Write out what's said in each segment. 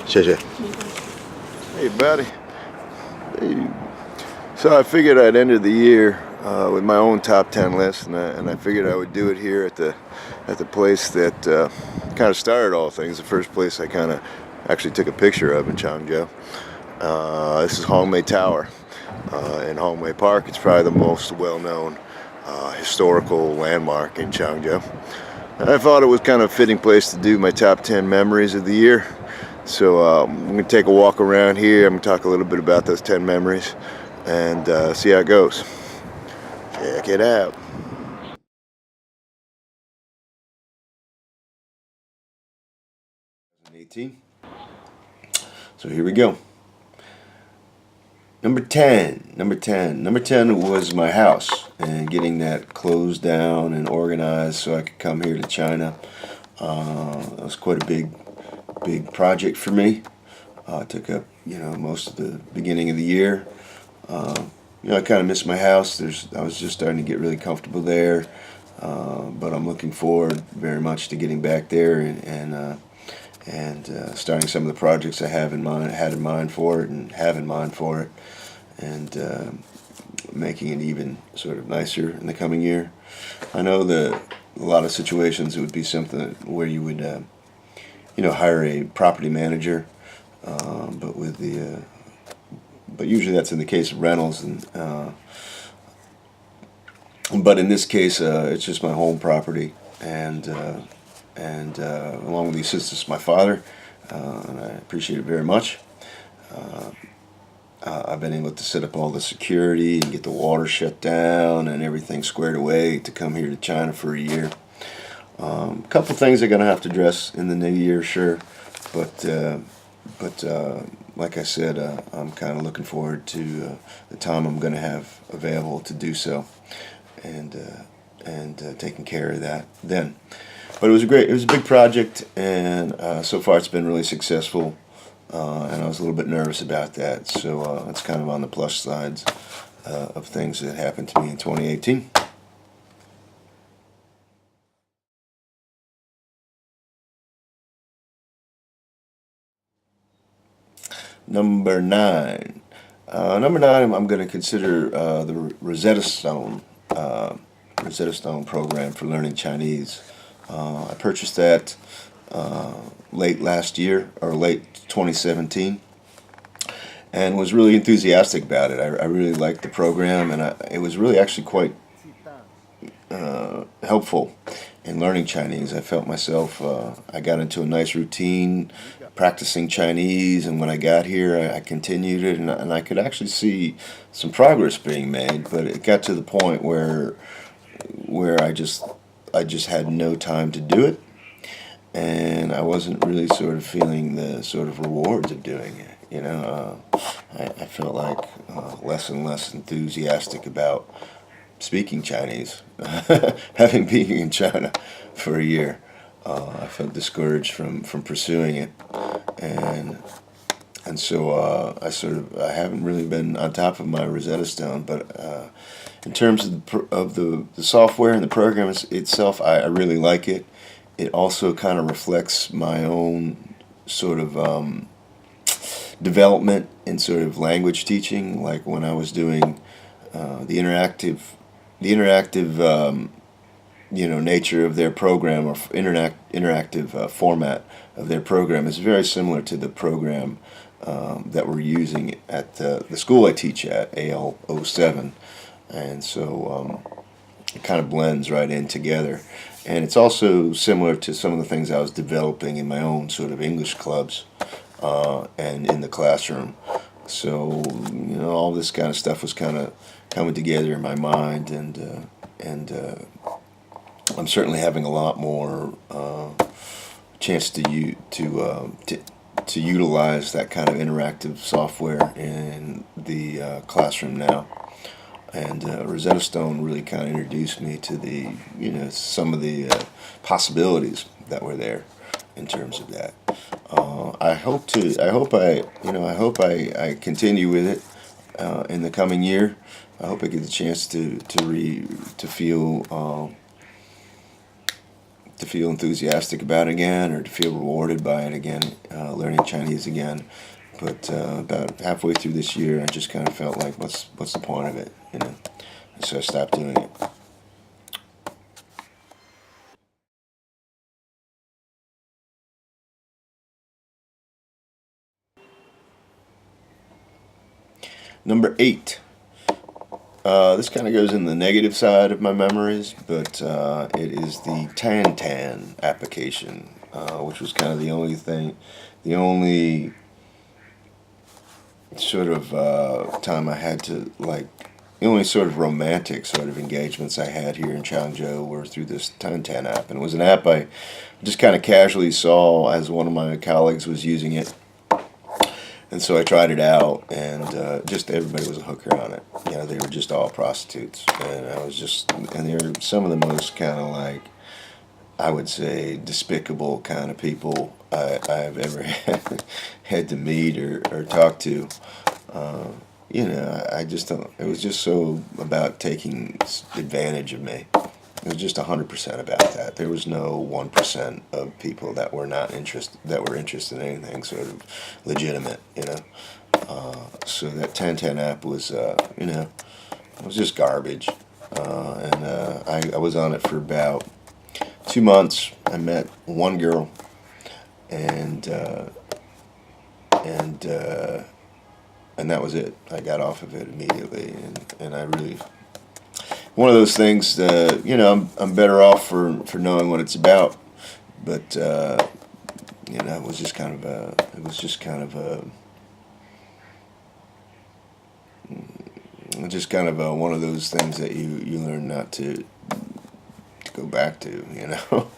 谢谢. Hey, buddy. Hey. So I figured I'd end the year with my own top 10 list, and I figured I would do it here at the place that kind of started all things. The first place I kind of actually took a picture of in Changzhou. This is Hongmei Tower in Hongmei Park. It's probably the most well-known historical landmark in Changzhou. And I thought it was kind of a fitting place to do my top 10 memories of the year. So I'm going to take a walk around here. I'm going to talk a little bit about those 10 memories and see how it goes. Check it out. 2018. So here we go. Number 10 was my house and getting that closed down and organized so I could come here to China. That was quite a big project for me. It took up most of the beginning of the year. I kind of missed my house. I was just starting to get really comfortable there, but I'm looking forward very much to getting back there and starting some of the projects I had in mind for it, and making it even sort of nicer in the coming year. I know that a lot of situations it would be something where you would hire a property manager, but usually that's in the case of rentals, but in this case it's just my home property, and along with the assistance of my father, and I appreciate it very much. I've been able to set up all the security and get the water shut down and everything squared away to come here to China for a year. A couple things I'm going to have to address in the new year, sure, but like I said, I'm kind of looking forward to the time I'm going to have available to do so, and taking care of that then. But it was a big project, and so far it's been really successful, and I was a little bit nervous about that, so it's kind of on the plus sides of things that happened to me in 2018. Number 9. I'm going to consider the Rosetta Stone program for learning Chinese. I purchased that late last year, or late 2017, and was really enthusiastic about it. I really liked the program, and it was really actually quite helpful in learning Chinese. I felt myself, I got into a nice routine practicing Chinese, and when I got here I continued it, and I could actually see some progress being made, but it got to the point where I just had no time to do it, and I wasn't really sort of feeling the sort of rewards of doing it. I felt like less and less enthusiastic about speaking Chinese, having been in China for a year. I felt discouraged from pursuing it, and so I haven't really been on top of my Rosetta Stone. But in terms of the software and the program itself, I really like it. It also kind of reflects my own sort of development in sort of language teaching, like when I was doing the interactive nature of their program, or interactive format of their program is very similar to the program that we're using at the school I teach at, AL07, and so it kind of blends right in together. And it's also similar to some of the things I was developing in my own sort of English clubs and in the classroom. So all this kind of stuff was kind of coming together in my mind, and I'm certainly having a lot more chance to utilize that kind of interactive software in the classroom now. And Rosetta Stone really kind of introduced me to some of the possibilities that were there in terms of that. I hope I continue with it in the coming year. I hope I get the chance to feel to feel enthusiastic about it again, or to feel rewarded by it again, learning Chinese again. But about halfway through this year, I just kind of felt like, what's the point of it, you know? And so I stopped doing it. Number 8. This kind of goes in the negative side of my memories, but it is the Tan application, which was kind of the only sort of time I had to, like, the only sort of romantic sort of engagements I had here in Changzhou were through this Tan app. And it was an app I just kind of casually saw as one of my colleagues was using it. And so I tried it out, and just everybody was a hooker on it. You know, they were just all prostitutes, and they were some of the most kind of, like, I would say, despicable kind of people I've ever had to meet or talk to. You know, I just don't. It was just so about taking advantage of me. It was just 100% about that. There was no 1% of people that were interested in anything sort of legitimate, you know. So that Tan app was, you know, it was just garbage. I was on it for about 2 months. I met one girl, and that was it. I got off of it immediately, and I really, one of those things, you know, I'm better off for knowing what it's about, but you know, it was just kind of one of those things that you learn not to go back to, you know.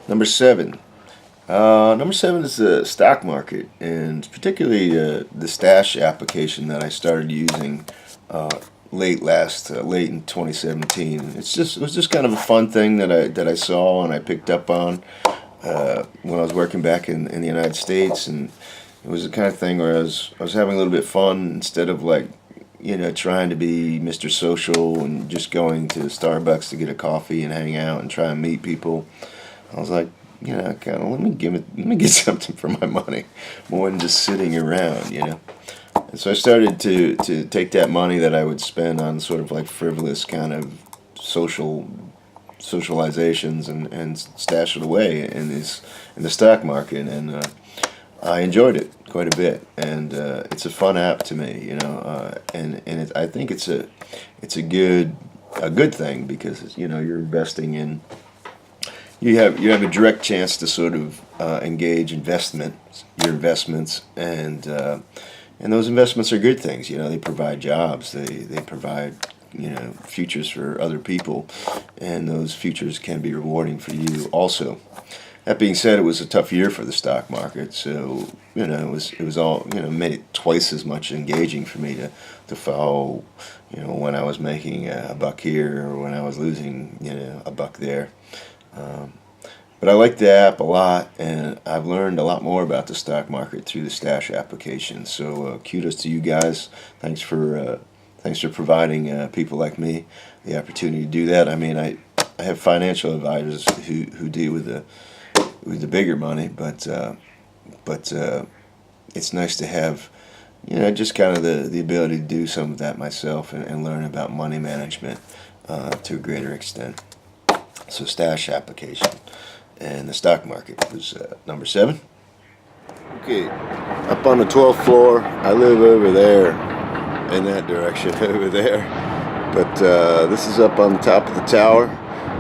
Number 7. Number 7 is the stock market, and particularly the stash application that I started using late in 2017. It was just kind of a fun thing that I saw and I picked up on when I was working back in the United States, and it was the kind of thing where I was having a little bit of fun instead of, like, you know, trying to be Mr. Social and just going to Starbucks to get a coffee and hang out and try and meet people. I was like, you know, kind of, let me get something for my money, more than just sitting around, you know. And so I started to take that money that I would spend on sort of like frivolous kind of socializations and stash it away in the stock market, and I enjoyed it quite a bit, and it's a fun app to me, you know, I think it's a good thing, because, you know, you're investing in. You have a direct chance to sort of engage your investments, and those investments are good things. You know, they provide jobs, they provide, you know, futures for other people, and those futures can be rewarding for you also. That being said, it was a tough year for the stock market, so, you know, it was all, you know, made it twice as much engaging for me to follow, you know, when I was making a buck here or when I was losing, you know, a buck there. But I like the app a lot, and I've learned a lot more about the stock market through the Stash application. So kudos to you guys. Thanks for providing people like me the opportunity to do that. I mean, I have financial advisors who deal with the bigger money, but it's nice to have, you know, just kind of the ability to do some of that myself, and learn about money management to a greater extent. So Stash application and the stock market was number 7. Okay, up on the 12th floor. I live over there, in that direction over there. But this is up on the top of the tower.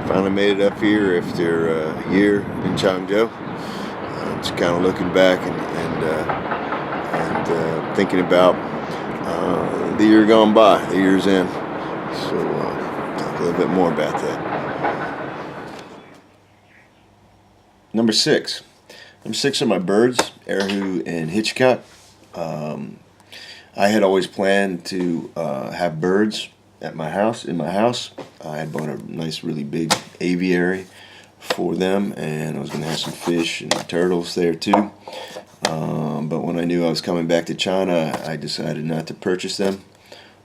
Finally made it up here after a year in Changzhou. Just kind of looking back and thinking about the year gone by, the year's end. So talk a little bit more about that. Number 6. Number 6 are my birds, Erhu and Hitchcock. I had always planned to have birds in my house. I had bought a nice, really big aviary for them, and I was going to have some fish and turtles there too. But when I knew I was coming back to China, I decided not to purchase them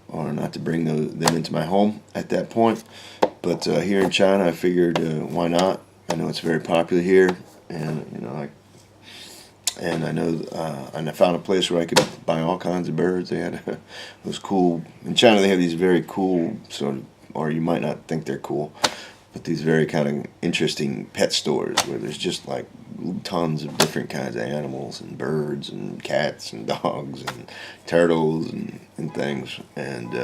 or not to bring them into my home at that point. But here in China, I figured, why not? I know it's very popular here, and and I know, and I found a place where I could buy all kinds of birds. They had it was cool. In China, they have these very cool sort of, or you might not think they're cool, but these very kind of interesting pet stores where there's just like tons of different kinds of animals and birds and cats and dogs and turtles and things. And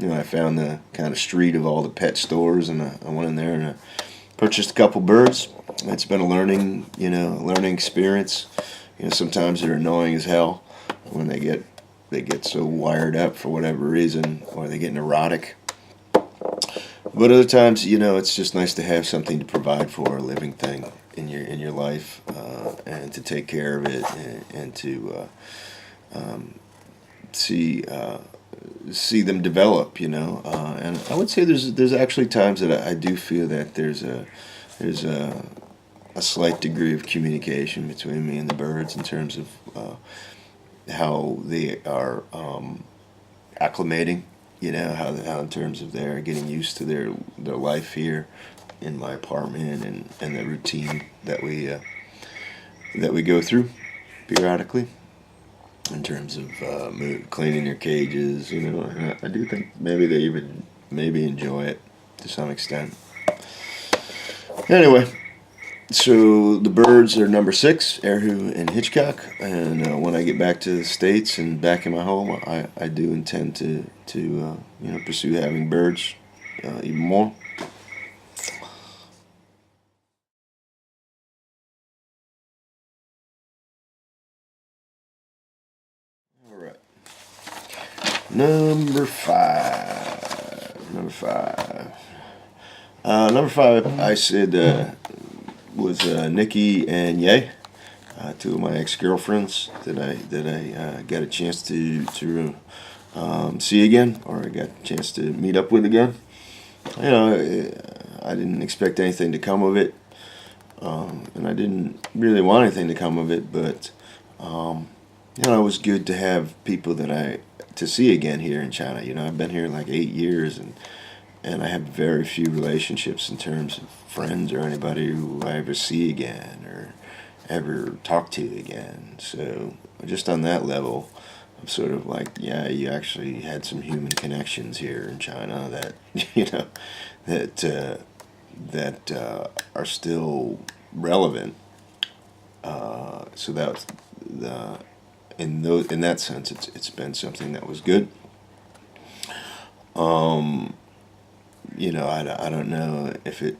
I found the kind of street of all the pet stores, and I went in there and I purchased a couple birds. It's been a learning experience. Sometimes they're annoying as hell when they get so wired up for whatever reason, or they get neurotic. But other times, it's just nice to have something to provide for, a living thing in your life, and to take care of it, and to see them develop. And I would say there's actually times that I do feel that there's a slight degree of communication between me and the birds in terms of how they are acclimating. How in terms of their getting used to their life here in my apartment, and the routine that we go through periodically in terms of cleaning their cages. And I do think maybe they even enjoy it to some extent. Anyway, so the birds are number 6, Erhu and Hitchcock, and when I get back to the States and back in my home, I do intend to pursue having birds even more. All right, number 5. Number 5, I said. Was Nikki and Ye, 2 of my ex-girlfriends that I got a chance to see again, or I got a chance to meet up with again. I didn't expect anything to come of it, and I didn't really want anything to come of it. But it was good to have people to see again here in China. I've been here like 8 years, and I have very few relationships in terms of friends or anybody who I ever see again or ever talk to again. So just on that level, I'm sort of like, yeah, you actually had some human connections here in China that that are still relevant. So that's in that sense, it's been something that was good. I don't know if it.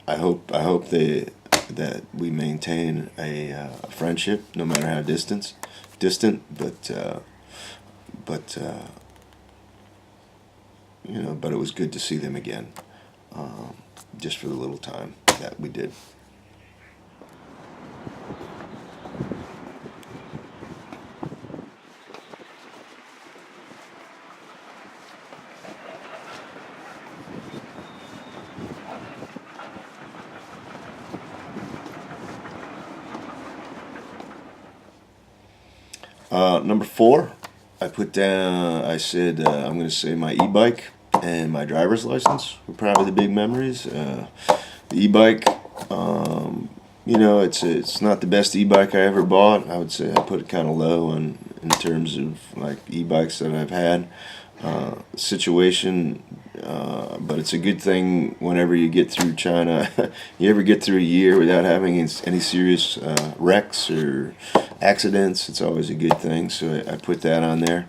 I hope that we maintain a friendship, no matter how distant. But it was good to see them again, just for the little time that we did. Number 4, I said I'm going to say my e-bike and my driver's license were probably the big memories. The e-bike, it's not the best e-bike I ever bought. I would say I put it kind of low in terms of like e-bikes that I've had. Situation, but it's a good thing whenever you get through China. You ever get through a year without having any serious wrecks or accidents, it's always a good thing. So I put that on there.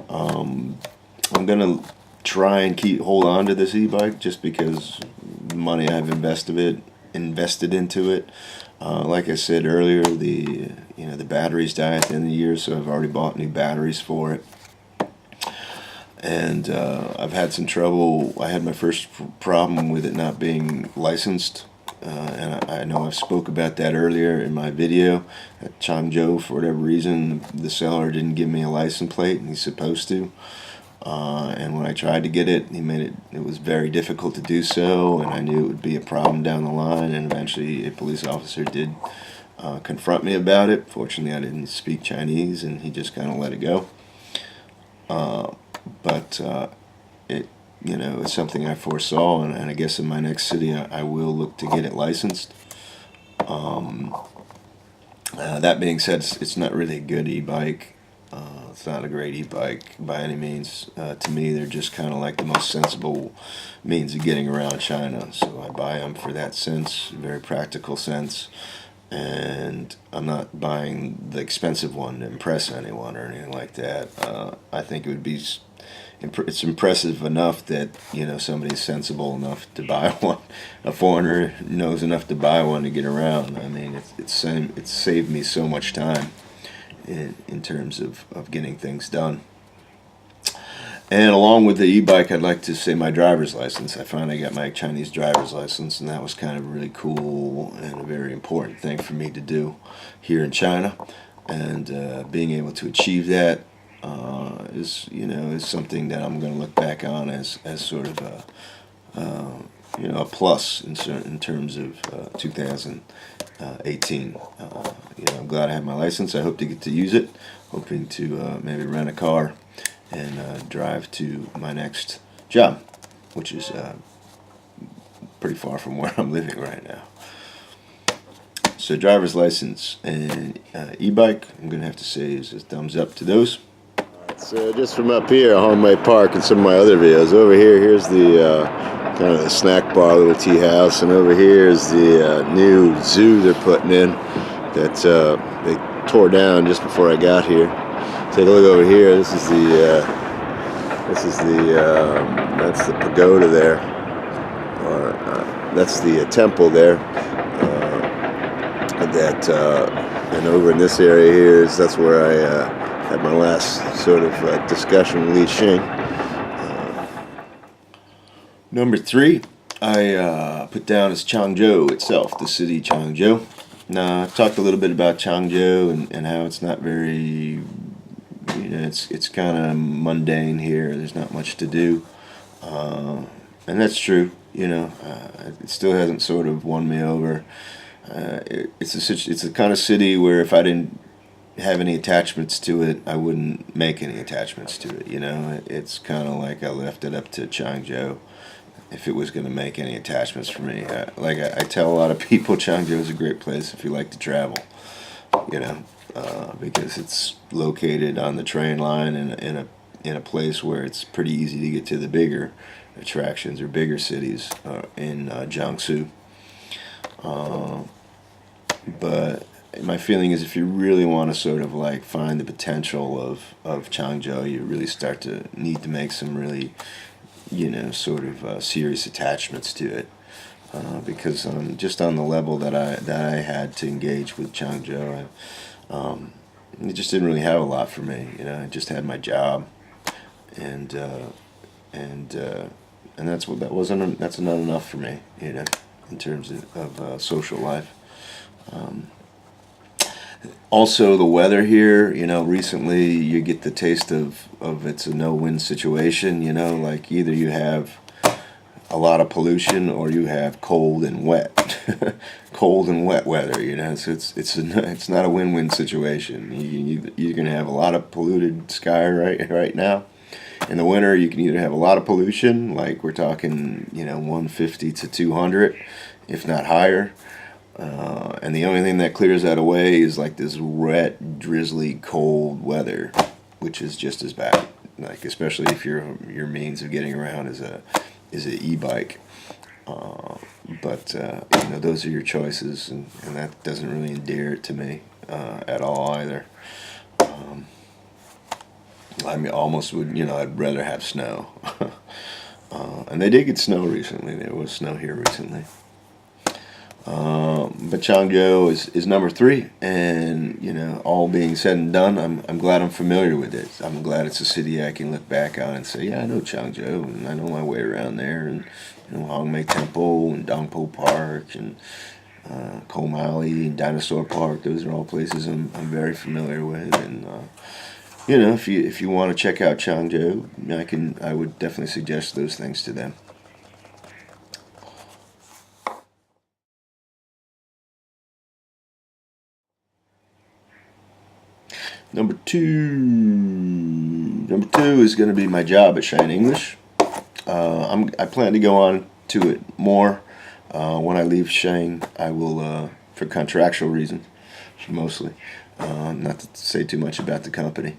I'm gonna try and hold on to this e-bike just because the money I've invested into it. Like I said earlier, the batteries die at the end of the year, so I've already bought new batteries for it. And I've had some trouble. I had my first problem with it not being licensed, and I know I've spoke about that earlier in my video. At Changzhou, for whatever reason, the seller didn't give me a license plate, and he's supposed to. And when I tried to get it, he made it was very difficult to do so, and I knew it would be a problem down the line, and eventually a police officer did confront me about it. Fortunately, I didn't speak Chinese, and he just kind of let it go. But it, it's something I foresaw, and I guess in my next city I will look to get it licensed. That being said, it's not really a good e-bike. It's not a great e-bike by any means. To me, they're just kind of like the most sensible means of getting around China. So I buy them for that sense, very practical sense. And I'm not buying the expensive one to impress anyone or anything like that. I think it would be it's impressive enough that somebody's sensible enough to buy one. A foreigner knows enough to buy one to get around. I mean, it's saved me so much time in terms of getting things done. And along with the e-bike, I'd like to say my driver's license. I finally got my Chinese driver's license, and that was kind of really cool and a very important thing for me to do here in China. And being able to achieve that is something that I'm going to look back on as sort of a plus in terms of 2018. I'm glad I have my license. I hope to get to use it. Hoping to maybe rent a car and drive to my next job, which is pretty far from where I'm living right now. So driver's license and e-bike, I'm going to have to say is a thumbs up to those. So just from up here, Home Park, and some of my other videos, over here's the kind of the snack bar, little tea house, and over here is the new zoo they're putting in that they tore down just before I got here. Take a look over here. That's the pagoda there, or that's the temple there. And over in this area here that's where I had my last sort of discussion with Li Xing. Number 3, I put down as Changzhou itself, the city Changzhou. Now, I've talked a little bit about Changzhou and how it's not very, it's kind of mundane here. There's not much to do, and that's true. It still hasn't sort of won me over. It's the kind of city where if I didn't have any attachments to it, I wouldn't make any attachments to it. It's kind of like I left it up to Changzhou if it was going to make any attachments for me. I tell a lot of people, Changzhou is a great place if you like to travel. Because it's located on the train line in a place where it's pretty easy to get to the bigger attractions or bigger cities in Jiangsu. But my feeling is if you really want to sort of like find the potential of Changzhou, you really start to need to make some really, sort of serious attachments to it. Because just on the level that I had to engage with Changzhou, it just didn't really have a lot for me. I just had my job, and that's not enough for me. In terms of social life. Also, the weather here, recently you get the taste of it's a no-win situation, like either you have a lot of pollution or you have cold and wet, cold and wet weather, so it's not a win-win situation. You're going to have a lot of polluted sky right now. In the winter, you can either have a lot of pollution, like we're talking, 150 to 200, if not higher. And the only thing that clears that away is like this wet, drizzly, cold weather, which is just as bad. Like especially if your means of getting around is an e-bike. But those are your choices, and that doesn't really endear it to me at all either. I mean, almost would, I'd rather have snow. And they did get snow recently. There was snow here recently. But Changzhou is number 3, and all being said and done, I'm glad I'm familiar with it. I'm glad it's a city I can look back on and say, yeah, I know Changzhou, and I know my way around there, and Hongmei Temple and Dongpo Park and Komali and Dinosaur Park. Those are all places I'm very familiar with, and if you want to check out Changzhou, I would definitely suggest those things to them. Number two is going to be my job at Shine English. I plan to go on to it more. When I leave Shane, I will, for contractual reasons, mostly, not to say too much about the company,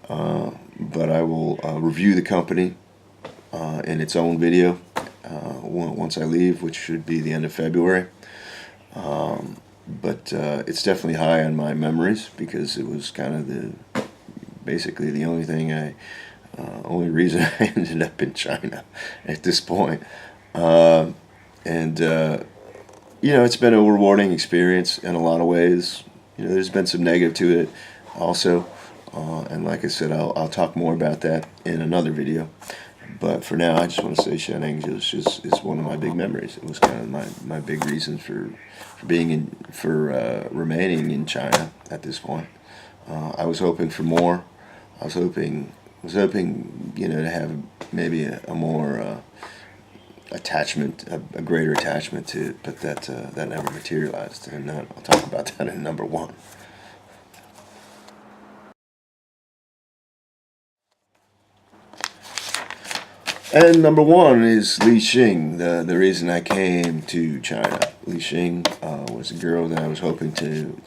but I will review the company in its own video once I leave, which should be the end of February. But it's definitely high on my memories because it was kind of basically the only reason I ended up in China at this point. And it's been a rewarding experience in a lot of ways. There's been some negative to it also, and like I said, I'll talk more about that in another video. But for now, I just want to say Shanghai is one of my big memories. It was kind of my big reason for remaining in China at this point. I was hoping for more. I was hoping to have maybe a more attachment, a greater attachment to it, but that never materialized, and I'll talk about that in number one. And number one is Li Xing, the reason I came to China. Li Xing was a girl that I was hoping to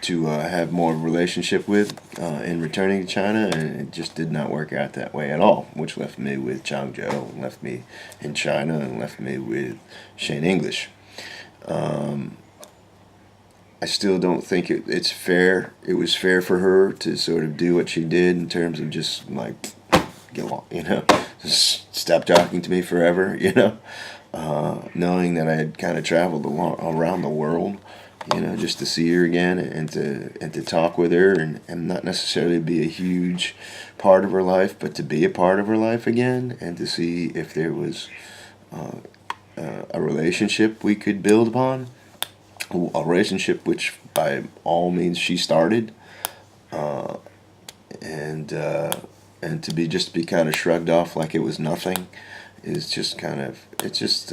have more of a relationship with in returning to China, and it just did not work out that way at all, which left me with Changzhou, and left me in China, and left me with Shane English. I still don't think it's fair. It was fair for her to sort of do what she did in terms of just like get along, just stop talking to me forever, knowing that I had kind of traveled around the world, just to see her again and to talk with her and not necessarily be a huge part of her life, but to be a part of her life again and to see if there was a relationship we could build upon, a relationship which by all means she started, and to be kind of shrugged off like it was nothing is just kind of it's just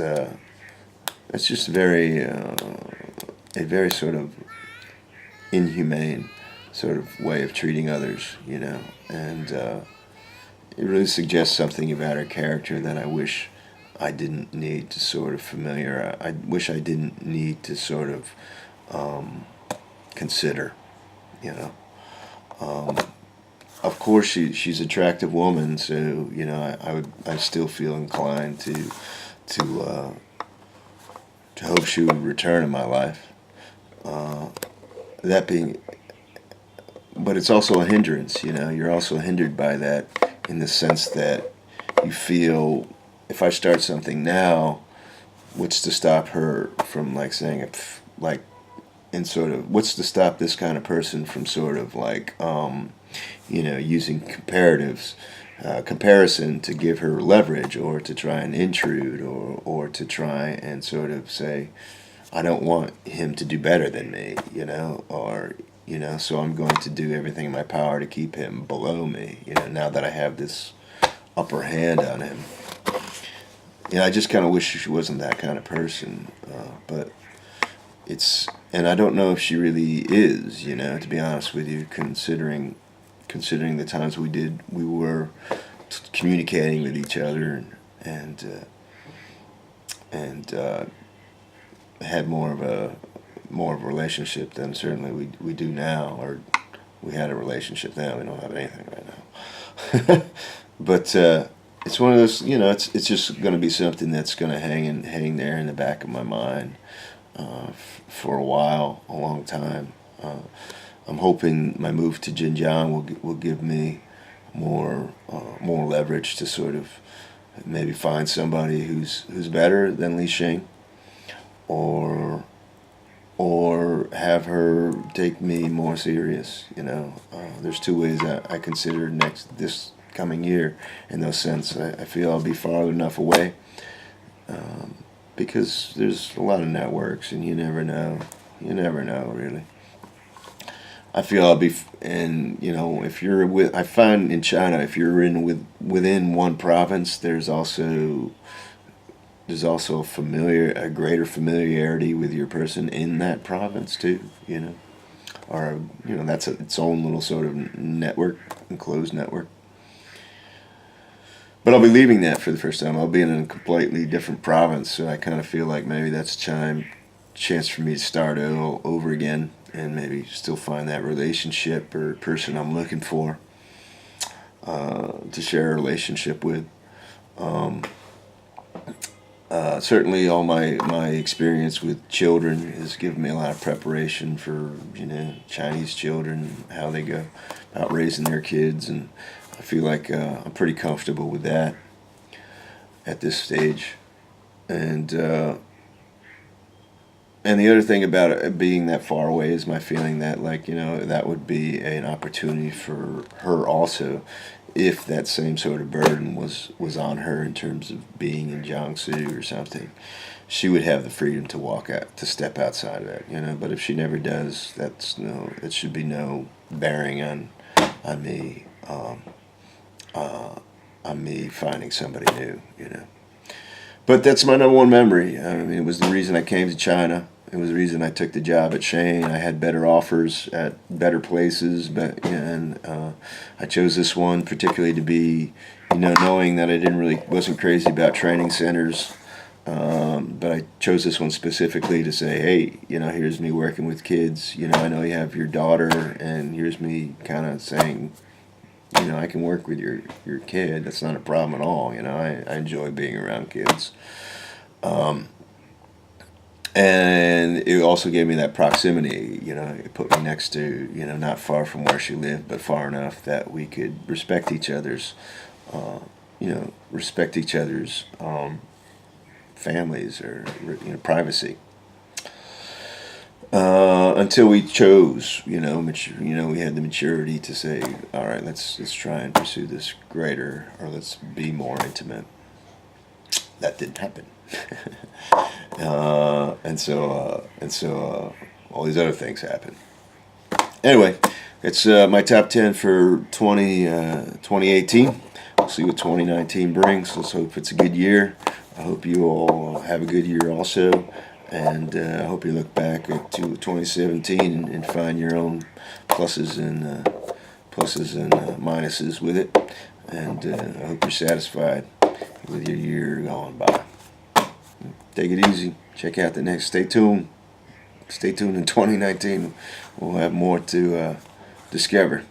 very a very sort of inhumane sort of way of treating others, and it really suggests something about her character that I wish I didn't need to sort of I wish I didn't need to sort of consider, Of course, she's an attractive woman, so I still feel inclined to hope she would return in my life. But it's also a hindrance. You're also hindered by that in the sense that you feel if I start something now, what's to stop her from like saying and sort of what's to stop this kind of person from sort of using comparison to give her leverage or to try and intrude or to try and sort of say, I don't want him to do better than me, so I'm going to do everything in my power to keep him below me, now that I have this upper hand on him. I just kind of wish she wasn't that kind of person, but and I don't know if she really is, to be honest with you, considering the times we were communicating with each other and had more of a relationship than certainly we do now, or we had a relationship then. We don't have anything right now. But it's one of those, it's just going to be something that's going to hang there in the back of my mind for a long time. I'm hoping my move to Xinjiang will give me more leverage to sort of maybe find somebody who's better than Li Xing, or have her take me more serious. There's two ways I consider this coming year. In those sense, I feel I'll be far enough away because there's a lot of networks, and you never know really. I feel I'll be, and if you're with, I find in China, if you're within one province, there's also a greater familiarity with your person in that province too. Or that's its own little sort of network, enclosed network. But I'll be leaving that for the first time. I'll be in a completely different province, so I kind of feel like maybe that's chance for me to start all over again, and maybe still find that relationship or person I'm looking for to share a relationship with. Certainly, all my experience with children has given me a lot of preparation for Chinese children, how they go about raising their kids, and I feel like I'm pretty comfortable with that at this stage. And the other thing about it being that far away is my feeling that that would be an opportunity for her also, if that same sort of burden was on her in terms of being in Jiangsu or something. She would have the freedom to step outside of that, But if she never does, it should be no bearing on me, on me finding somebody new. But that's my number one memory. I mean, it was the reason I came to China. It was the reason I took the job at Shane. I had better offers at better places, and I chose this one particularly to be, knowing that wasn't crazy about training centers. But I chose this one specifically to say, hey, here's me working with kids. I know you have your daughter, and here's me kind of saying, I can work with your kid. That's not a problem at all. I enjoy being around kids. And it also gave me that proximity. It put me next to, not far from where she lived, but far enough that we could respect each other's, families or privacy. Until we chose, we had the maturity to say, all right, let's try and pursue this greater, or let's be more intimate. That didn't happen. And so all these other things happened. Anyway, it's my top 10 for 2018. We'll see what 2019 brings. Let's hope it's a good year. I hope you all have a good year also. And I hope you look back to 2017 and find your own pluses and minuses with it. And I hope you're satisfied with your year gone by. Take it easy. Check out the next. Stay tuned. Stay tuned in 2019. We'll have more to discover.